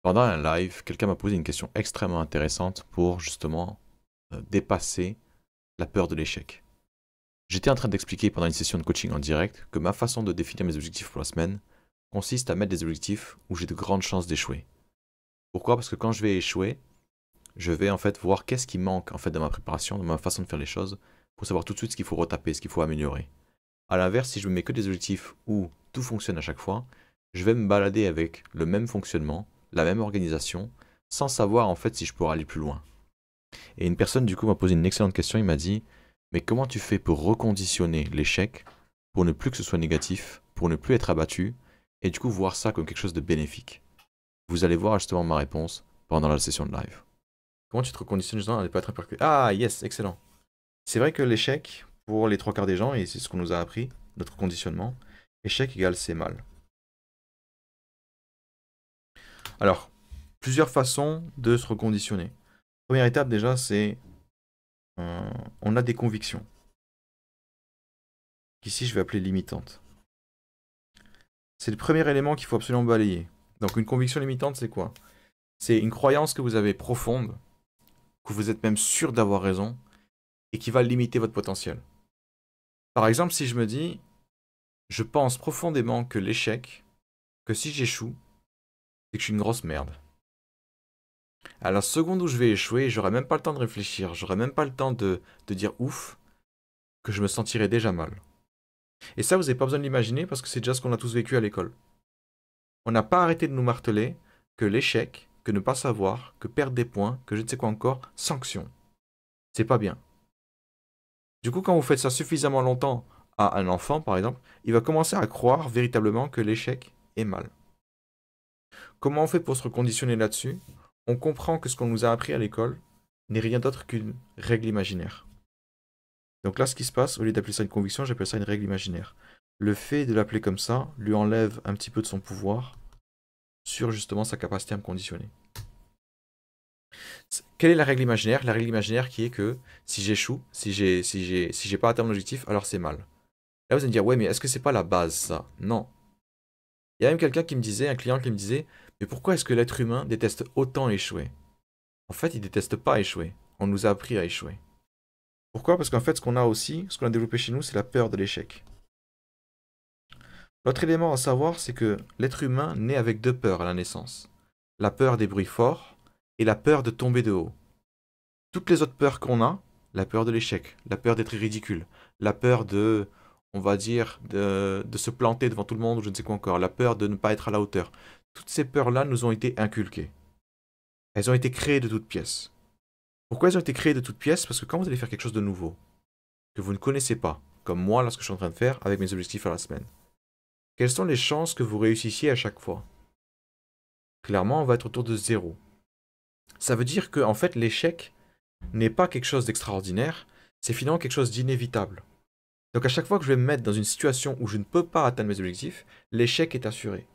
Pendant un live, quelqu'un m'a posé une question extrêmement intéressante pour justement dépasser la peur de l'échec. J'étais en train d'expliquer pendant une session de coaching en direct que ma façon de définir mes objectifs pour la semaine consiste à mettre des objectifs où j'ai de grandes chances d'échouer. Pourquoi? Parce que quand je vais échouer, je vais en fait voir qu'est-ce qui manque en fait dans ma préparation, dans ma façon de faire les choses, pour savoir tout de suite ce qu'il faut retaper, ce qu'il faut améliorer. A l'inverse, si je me mets que des objectifs où tout fonctionne à chaque fois, je vais me balader avec le même fonctionnement, la même organisation, sans savoir en fait si je pourrais aller plus loin. Et une personne du coup m'a posé une excellente question, il m'a dit, mais comment tu fais pour reconditionner l'échec, pour ne plus que ce soit négatif, pour ne plus être abattu, et du coup voir ça comme quelque chose de bénéfique? Vous allez voir justement ma réponse pendant la session de live. Comment tu te reconditionnes justement à ne pas être impacté? Ah yes, excellent. C'est vrai que l'échec, pour les trois quarts des gens, et c'est ce qu'on nous a appris, notre conditionnement, échec égale c'est mal. Alors, plusieurs façons de se reconditionner. Première étape déjà, c'est on a des convictions, qu'ici je vais appeler limitantes. C'est le premier élément qu'il faut absolument balayer. Donc une conviction limitante, c'est quoi? C'est une croyance que vous avez profonde, que vous êtes même sûr d'avoir raison, et qui va limiter votre potentiel. Par exemple, si je me dis, je pense profondément que l'échec, que si j'échoue, c'est que je suis une grosse merde. À la seconde où je vais échouer, j'aurai même pas le temps de réfléchir, j'aurai même pas le temps de dire ouf, que je me sentirai déjà mal. Et ça, vous n'avez pas besoin de l'imaginer parce que c'est déjà ce qu'on a tous vécu à l'école. On n'a pas arrêté de nous marteler que l'échec, que ne pas savoir, que perdre des points, que je ne sais quoi encore, sanction. C'est pas bien. Du coup, quand vous faites ça suffisamment longtemps à un enfant, par exemple, il va commencer à croire véritablement que l'échec est mal. Comment on fait pour se reconditionner là-dessus? On comprend que ce qu'on nous a appris à l'école n'est rien d'autre qu'une règle imaginaire. Donc là, ce qui se passe, au lieu d'appeler ça une conviction, j'appelle ça une règle imaginaire. Le fait de l'appeler comme ça lui enlève un petit peu de son pouvoir sur justement sa capacité à me conditionner. Quelle est la règle imaginaire? La règle imaginaire qui est que si j'échoue, si j'ai pas atteint mon objectif, alors c'est mal. Là, vous allez me dire, ouais, mais est-ce que c'est pas la base, ça? Non. Il y a même quelqu'un qui me disait, un client qui me disait, mais pourquoi est-ce que l'être humain déteste autant échouer? En fait, il déteste pas échouer. On nous a appris à échouer. Pourquoi? Parce qu'en fait, ce qu'on a aussi, ce qu'on a développé chez nous, c'est la peur de l'échec. L'autre élément à savoir, c'est que l'être humain naît avec deux peurs à la naissance. La peur des bruits forts et la peur de tomber de haut. Toutes les autres peurs qu'on a, la peur de l'échec, la peur d'être ridicule, la peur de, on va dire, de se planter devant tout le monde ou je ne sais quoi encore, la peur de ne pas être à la hauteur. Toutes ces peurs-là nous ont été inculquées. Elles ont été créées de toutes pièces. Pourquoi elles ont été créées de toutes pièces? Parce que quand vous allez faire quelque chose de nouveau, que vous ne connaissez pas, comme moi là ce que je suis en train de faire avec mes objectifs à la semaine, quelles sont les chances que vous réussissiez à chaque fois? Clairement, on va être autour de zéro. Ça veut dire que en fait, l'échec n'est pas quelque chose d'extraordinaire, c'est finalement quelque chose d'inévitable. Donc à chaque fois que je vais me mettre dans une situation où je ne peux pas atteindre mes objectifs, l'échec est assuré.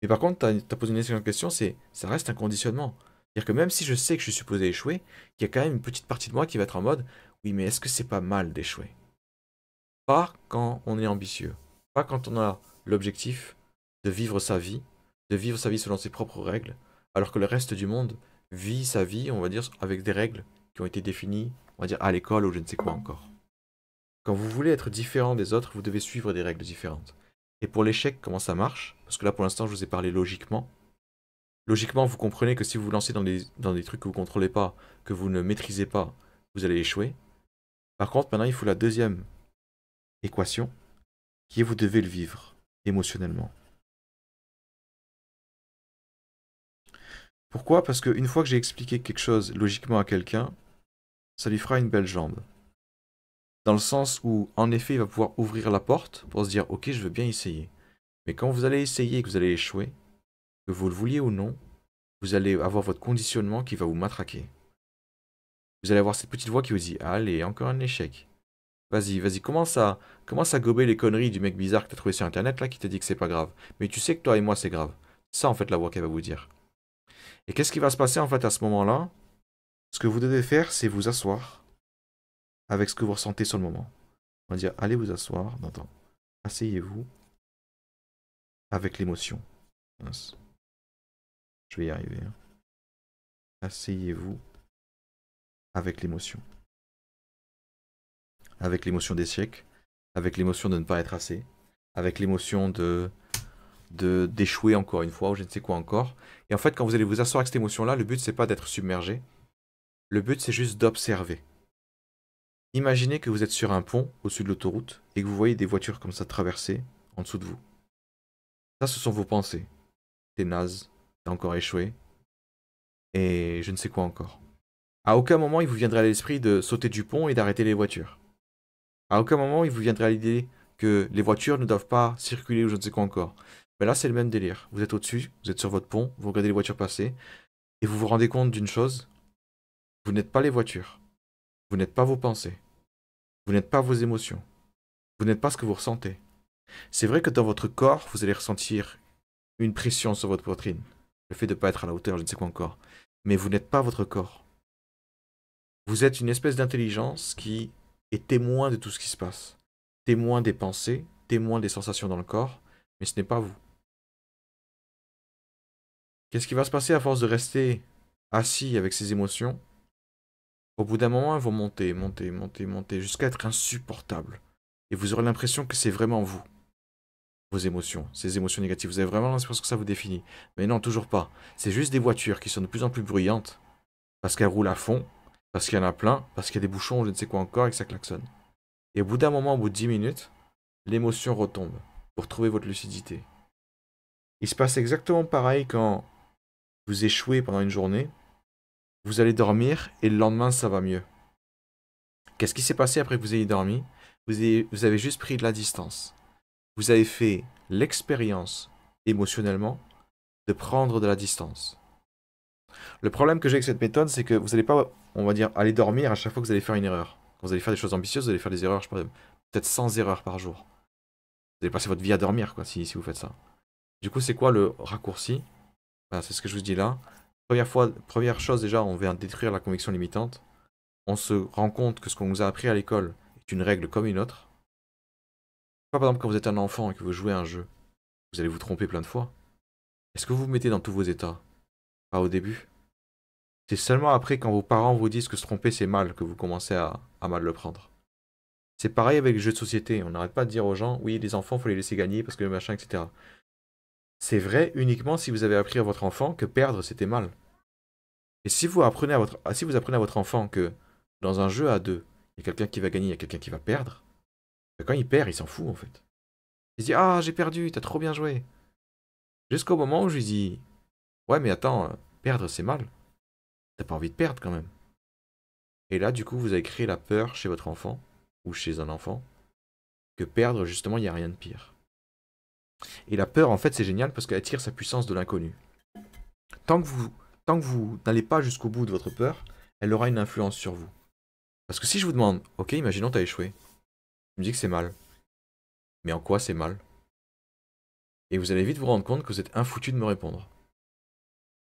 Mais par contre, tu as posé une excellente question, ça reste un conditionnement. C'est-à-dire que même si je sais que je suis supposé échouer, il y a quand même une petite partie de moi qui va être en mode, oui, mais est-ce que c'est pas mal d'échouer? Pas quand on est ambitieux, pas quand on a l'objectif de vivre sa vie, de vivre sa vie selon ses propres règles, alors que le reste du monde vit sa vie, on va dire, avec des règles qui ont été définies, on va dire, à l'école ou je ne sais quoi encore. Quand vous voulez être différent des autres, vous devez suivre des règles différentes. Et pour l'échec, comment ça marche? Parce que là, pour l'instant, je vous ai parlé logiquement. Logiquement, vous comprenez que si vous vous lancez dans des trucs que vous ne contrôlez pas, que vous ne maîtrisez pas, vous allez échouer. Par contre, maintenant, il faut la deuxième équation, qui est vous devez le vivre émotionnellement. Pourquoi? Parce qu'une fois que j'ai expliqué quelque chose logiquement à quelqu'un, ça lui fera une belle jambe. Dans le sens où, en effet, il va pouvoir ouvrir la porte pour se dire, ok, je veux bien essayer. Mais quand vous allez essayer et que vous allez échouer, que vous le vouliez ou non, vous allez avoir votre conditionnement qui va vous matraquer. Vous allez avoir cette petite voix qui vous dit, allez, encore un échec. Vas-y, vas-y, commence à gober les conneries du mec bizarre que t'as trouvé sur internet là qui te dit que c'est pas grave. Mais tu sais que toi et moi c'est grave. C'est ça en fait la voix qu'elle va vous dire. Et qu'est-ce qui va se passer en fait à ce moment-là? Ce que vous devez faire, c'est vous asseoir avec ce que vous ressentez sur le moment. On va dire, allez vous asseoir. Non, attends. Asseyez-vous avec l'émotion. Mince. Je vais y arriver. Hein. Asseyez-vous avec l'émotion. Avec l'émotion d'échec, avec l'émotion de ne pas être assez, avec l'émotion d'échouer encore une fois, ou je ne sais quoi encore. Et en fait, quand vous allez vous asseoir avec cette émotion-là, le but, c'est pas d'être submergé. Le but, c'est juste d'observer. Imaginez que vous êtes sur un pont au-dessus de l'autoroute et que vous voyez des voitures comme ça traverser en dessous de vous. Ça, ce sont vos pensées. T'es naze, t'as encore échoué, et je ne sais quoi encore. À aucun moment, il vous viendrait à l'esprit de sauter du pont et d'arrêter les voitures. À aucun moment, il vous viendrait à l'idée que les voitures ne doivent pas circuler ou je ne sais quoi encore. Mais là, c'est le même délire. Vous êtes au-dessus, vous êtes sur votre pont, vous regardez les voitures passer, et vous vous rendez compte d'une chose, vous n'êtes pas les voitures. Vous n'êtes pas vos pensées. Vous n'êtes pas vos émotions. Vous n'êtes pas ce que vous ressentez. C'est vrai que dans votre corps, vous allez ressentir une pression sur votre poitrine. Le fait de ne pas être à la hauteur, je ne sais quoi encore. Mais vous n'êtes pas votre corps. Vous êtes une espèce d'intelligence qui est témoin de tout ce qui se passe. Témoin des pensées, témoin des sensations dans le corps, mais ce n'est pas vous. Qu'est-ce qui va se passer à force de rester assis avec ces émotions? Au bout d'un moment, elles vont monter, monter, monter, monter, jusqu'à être insupportables. Et vous aurez l'impression que c'est vraiment vous, vos émotions, ces émotions négatives. Vous avez vraiment l'impression que ça vous définit. Mais non, toujours pas. C'est juste des voitures qui sont de plus en plus bruyantes, parce qu'elles roulent à fond, parce qu'il y en a plein, parce qu'il y a des bouchons, je ne sais quoi encore, et que ça klaxonne. Et au bout d'un moment, au bout de 10 minutes, l'émotion retombe, pour retrouver votre lucidité. Il se passe exactement pareil quand vous échouez pendant une journée, vous allez dormir, et le lendemain, ça va mieux. Qu'est-ce qui s'est passé après que vous ayez dormi? Vous avez juste pris de la distance. Vous avez fait l'expérience, émotionnellement, de prendre de la distance. Le problème que j'ai avec cette méthode, c'est que vous n'allez pas, on va dire, aller dormir à chaque fois que vous allez faire une erreur. Quand vous allez faire des choses ambitieuses, vous allez faire des erreurs, je sais pas, peut-être 100 erreurs par jour. Vous allez passer votre vie à dormir, quoi, si vous faites ça. Du coup, c'est quoi le raccourci? Voilà, c'est ce que je vous dis là. Première chose, déjà, on vient détruire la conviction limitante. On se rend compte que ce qu'on nous a appris à l'école est une règle comme une autre. Par exemple, quand vous êtes un enfant et que vous jouez à un jeu, vous allez vous tromper plein de fois. Est-ce que vous vous mettez dans tous vos états? Pas au début. C'est seulement après, quand vos parents vous disent que se tromper c'est mal, que vous commencez à mal le prendre. C'est pareil avec les jeux de société. On n'arrête pas de dire aux gens, oui, les enfants, faut les laisser gagner parce que le machin, etc. C'est vrai uniquement si vous avez appris à votre enfant que perdre c'était mal. Et si vous apprenez à votre enfant que dans un jeu à deux, il y a quelqu'un qui va gagner, il y a quelqu'un qui va perdre, ben quand il perd, il s'en fout en fait. Il se dit ah j'ai perdu, t'as trop bien joué. Jusqu'au moment où je lui dis ouais mais attends, perdre c'est mal. T'as pas envie de perdre quand même. Et là du coup vous avez créé la peur chez votre enfant ou chez un enfant que perdre justement il n'y a rien de pire. Et la peur en fait c'est génial parce qu'elle tire sa puissance de l'inconnu. Tant que vous n'allez pas jusqu'au bout de votre peur, elle aura une influence sur vous. Parce que si je vous demande, ok, imaginons t'as échoué, tu me dis que c'est mal. Mais en quoi c'est mal? Et vous allez vite vous rendre compte que vous êtes infoutu de me répondre.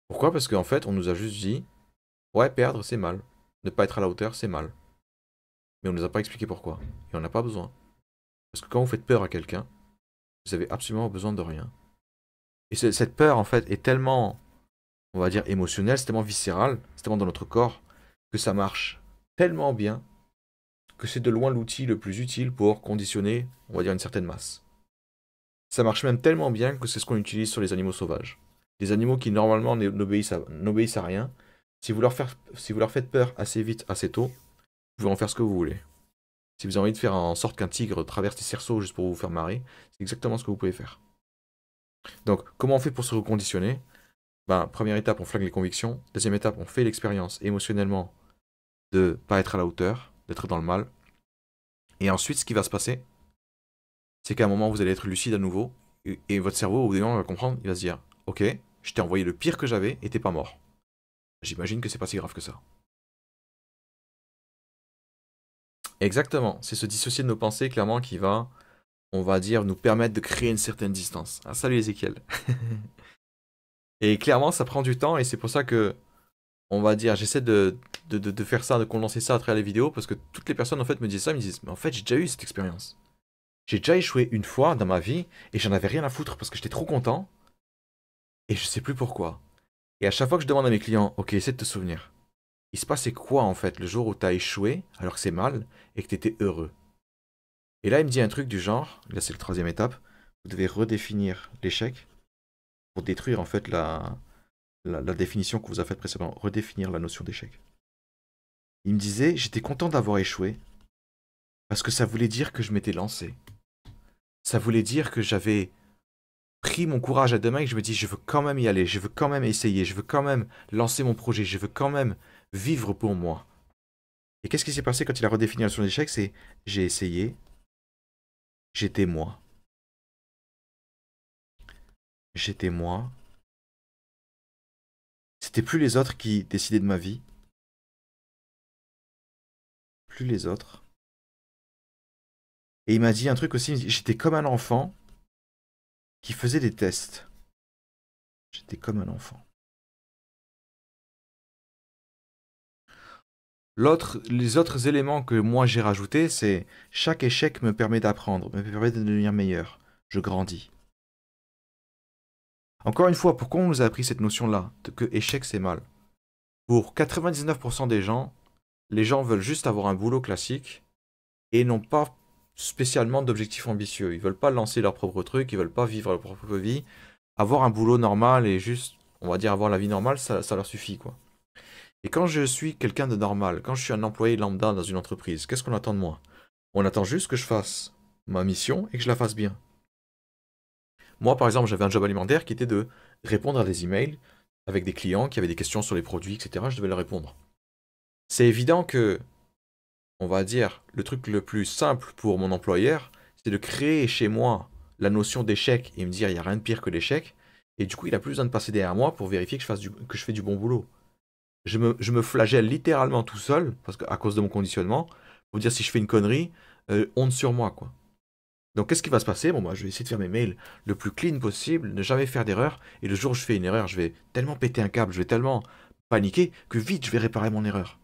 Pourquoi? Parce qu'en fait, on nous a juste dit, ouais, perdre c'est mal. Ne pas être à la hauteur c'est mal. Mais on nous a pas expliqué pourquoi. Et on n'a pas besoin. Parce que quand vous faites peur à quelqu'un, vous avez absolument besoin de rien. Et cette peur, en fait, est tellement, on va dire, émotionnelle, c'est tellement viscéral, c'est tellement dans notre corps, que ça marche tellement bien que c'est de loin l'outil le plus utile pour conditionner, on va dire, une certaine masse. Ça marche même tellement bien que c'est ce qu'on utilise sur les animaux sauvages. Les animaux qui normalement n'obéissent à rien, si vous leur faites peur assez vite, assez tôt, vous pouvez en faire ce que vous voulez. Si vous avez envie de faire en sorte qu'un tigre traverse les cerceaux juste pour vous faire marrer, c'est exactement ce que vous pouvez faire. Donc, comment on fait pour se reconditionner? Ben, première étape, on flingue les convictions. Deuxième étape, on fait l'expérience émotionnellement de pas être à la hauteur, d'être dans le mal. Et ensuite, ce qui va se passer, c'est qu'à un moment, vous allez être lucide à nouveau, et votre cerveau, au bout d'un moment, va comprendre, il va se dire, ok, je t'ai envoyé le pire que j'avais, et t'es pas mort. J'imagine que c'est pas si grave que ça. Exactement, c'est se dissocier de nos pensées, clairement, qui va, on va dire, nous permettre de créer une certaine distance. Ah, salut Ezekiel. Et clairement, ça prend du temps, et c'est pour ça que, on va dire, j'essaie de faire ça, de condenser ça à travers les vidéos, parce que toutes les personnes, en fait, me disent ça, ils me disent, mais en fait, j'ai déjà eu cette expérience. J'ai déjà échoué une fois dans ma vie, et j'en avais rien à foutre, parce que j'étais trop content, et je sais plus pourquoi. Et à chaque fois que je demande à mes clients, ok, essaie de te souvenir, il se passait quoi en fait le jour où tu as échoué, alors que c'est mal, et que tu étais heureux? Et là, il me dit un truc du genre, là c'est la troisième étape, vous devez redéfinir l'échec pour détruire en fait la définition que vous avez faite précédemment, redéfinir la notion d'échec. Il me disait, j'étais content d'avoir échoué, parce que ça voulait dire que je m'étais lancé. Ça voulait dire que j'avais pris mon courage à deux mains et que je me dis, je veux quand même y aller, je veux quand même essayer, je veux quand même lancer mon projet, je veux quand même vivre pour moi. Et qu'est-ce qui s'est passé quand il a redéfini la notion d'échec? C'est, j'ai essayé, j'étais moi. J'étais moi. C'était plus les autres qui décidaient de ma vie, plus les autres. Et il m'a dit un truc aussi, j'étais comme un enfant qui faisait des tests. J'étais comme un enfant. Les autres éléments que moi j'ai rajoutés, c'est chaque échec me permet d'apprendre, me permet de devenir meilleur. Je grandis. Encore une fois, pourquoi on nous a appris cette notion-là, que échec c'est mal? Pour 99% des gens, les gens veulent juste avoir un boulot classique et n'ont pas spécialement d'objectifs ambitieux. Ils veulent pas lancer leur propre truc, ils veulent pas vivre leur propre vie. Avoir un boulot normal et juste, on va dire, avoir la vie normale, ça leur suffit, quoi. Et quand je suis quelqu'un de normal, quand je suis un employé lambda dans une entreprise, qu'est-ce qu'on attend de moi? On attend juste que je fasse ma mission et que je la fasse bien. Moi, par exemple, j'avais un job alimentaire qui était de répondre à des emails avec des clients qui avaient des questions sur les produits, etc. Je devais leur répondre. C'est évident que, on va dire, le truc le plus simple pour mon employeur, c'est de créer chez moi la notion d'échec et me dire il n'y a rien de pire que l'échec. Et du coup, il a plus besoin de passer derrière moi pour vérifier que que je fais du bon boulot. Je me flagelle littéralement tout seul, parce que, à cause de mon conditionnement, pour dire si je fais une connerie, honte sur moi, quoi. Donc qu'est-ce qui va se passer? Bon, moi, je vais essayer de faire mes mails le plus clean possible, ne jamais faire d'erreur, et le jour où je fais une erreur, je vais tellement péter un câble, je vais tellement paniquer, que vite, je vais réparer mon erreur.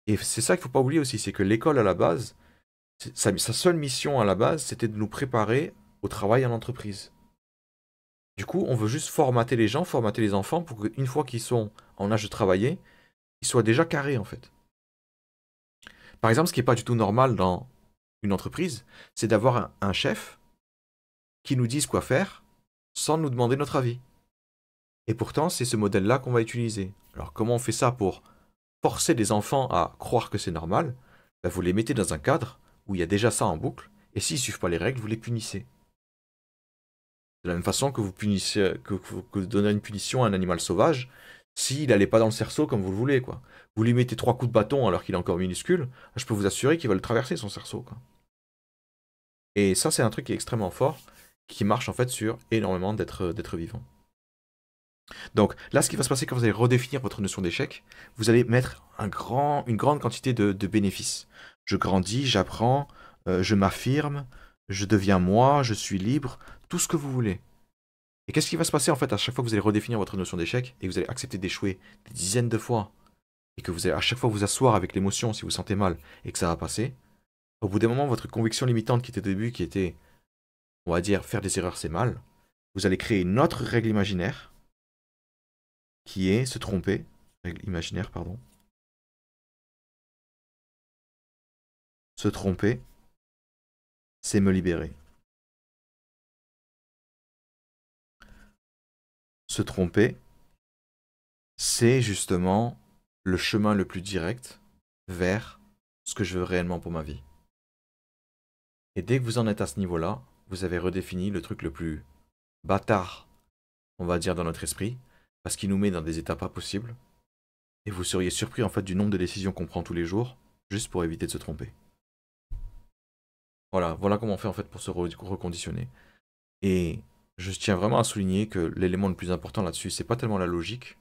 Et c'est ça qu'il ne faut pas oublier aussi, c'est que l'école à la base, sa seule mission à la base, c'était de nous préparer au travail en entreprise. Du coup, on veut juste formater les gens, formater les enfants, pour qu'une fois qu'ils sont en âge de travailler, ils soient déjà carrés, en fait. Par exemple, ce qui n'est pas du tout normal dans une entreprise, c'est d'avoir un chef qui nous dise quoi faire sans nous demander notre avis. Et pourtant, c'est ce modèle-là qu'on va utiliser. Alors, comment on fait ça pour forcer les enfants à croire que c'est normal? Ben, vous les mettez dans un cadre où il y a déjà ça en boucle, et s'ils ne suivent pas les règles, vous les punissez. De la même façon que vous punissez, que vous donnez une punition à un animal sauvage, s'il n'allait pas dans le cerceau comme vous le voulez, quoi. Vous lui mettez 3 coups de bâton alors qu'il est encore minuscule, je peux vous assurer qu'il va le traverser son cerceau, quoi. Et ça, c'est un truc qui est extrêmement fort, qui marche en fait sur énormément d'êtres vivants. Donc là, ce qui va se passer quand vous allez redéfinir votre notion d'échec, vous allez mettre une grande quantité de bénéfices. Je grandis, j'apprends, je m'affirme, je deviens moi, je suis libre, tout ce que vous voulez. Et qu'est-ce qui va se passer en fait à chaque fois que vous allez redéfinir votre notion d'échec et que vous allez accepter d'échouer des dizaines de fois et que vous allez à chaque fois vous asseoir avec l'émotion si vous sentez mal et que ça va passer, au bout d'un moment, votre conviction limitante qui était au début, qui était, on va dire, faire des erreurs c'est mal, vous allez créer une autre règle imaginaire qui est se tromper, règle imaginaire, pardon, se tromper, c'est me libérer. Se tromper, c'est justement le chemin le plus direct vers ce que je veux réellement pour ma vie. Et dès que vous en êtes à ce niveau-là, vous avez redéfini le truc le plus bâtard, on va dire, dans notre esprit, parce qu'il nous met dans des états pas possibles. Et vous seriez surpris en fait du nombre de décisions qu'on prend tous les jours, juste pour éviter de se tromper. Voilà comment on fait en fait pour se reconditionner. Et je tiens vraiment à souligner que l'élément le plus important là-dessus, c'est pas tellement la logique,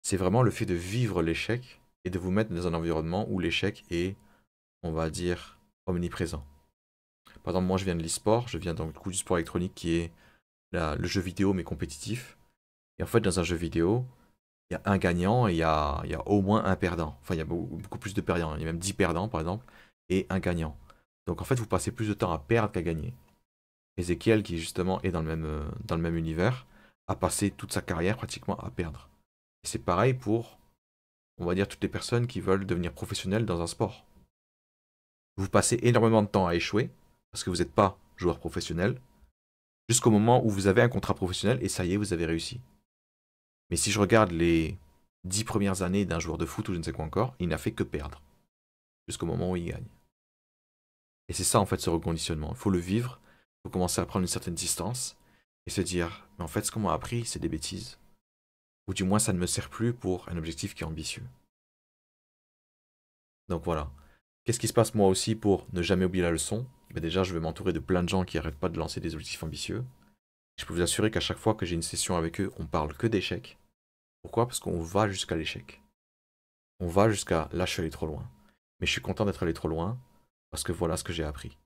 c'est vraiment le fait de vivre l'échec et de vous mettre dans un environnement où l'échec est, on va dire, omniprésent. Par exemple, moi je viens de l'e-sport, je viens donc du coup du sport électronique qui est le jeu vidéo mais compétitif. Et en fait, dans un jeu vidéo, il y a un gagnant et il y a au moins un perdant. Enfin, il y a beaucoup plus de perdants. Il y a même 10 perdants, par exemple, et un gagnant. Donc en fait, vous passez plus de temps à perdre qu'à gagner. Ezekiel, qui justement est dans le même univers, à passer toute sa carrière pratiquement à perdre. Et c'est pareil pour, on va dire, toutes les personnes qui veulent devenir professionnelles dans un sport. Vous passez énormément de temps à échouer, parce que vous n'êtes pas joueur professionnel, jusqu'au moment où vous avez un contrat professionnel et ça y est, vous avez réussi. Mais si je regarde les 10 premières années d'un joueur de foot ou je ne sais quoi encore, il n'a fait que perdre, jusqu'au moment où il gagne. Et c'est ça en fait ce reconditionnement. Il faut le vivre, il faut commencer à prendre une certaine distance et se dire, mais en fait ce qu'on m'a appris, c'est des bêtises. Ou du moins ça ne me sert plus pour un objectif qui est ambitieux. Donc voilà. Qu'est-ce qui se passe moi aussi pour ne jamais oublier la leçon? Ben déjà, je vais m'entourer de plein de gens qui n'arrêtent pas de lancer des objectifs ambitieux. Je peux vous assurer qu'à chaque fois que j'ai une session avec eux, on parle que d'échecs. Pourquoi? Parce qu'on va jusqu'à l'échec. On va jusqu'à là, je suis allé trop loin. Mais je suis content d'être allé trop loin parce que voilà ce que j'ai appris.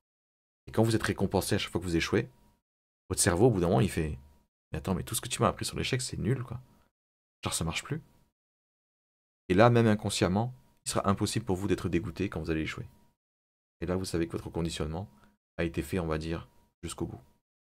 Et quand vous êtes récompensé à chaque fois que vous échouez, votre cerveau, au bout d'un moment, il fait mais attends, mais tout ce que tu m'as appris sur l'échec, c'est nul, quoi. Genre, ça marche plus. Et là, même inconsciemment, il sera impossible pour vous d'être dégoûté quand vous allez échouer. Et là, vous savez que votre conditionnement a été fait, on va dire, jusqu'au bout.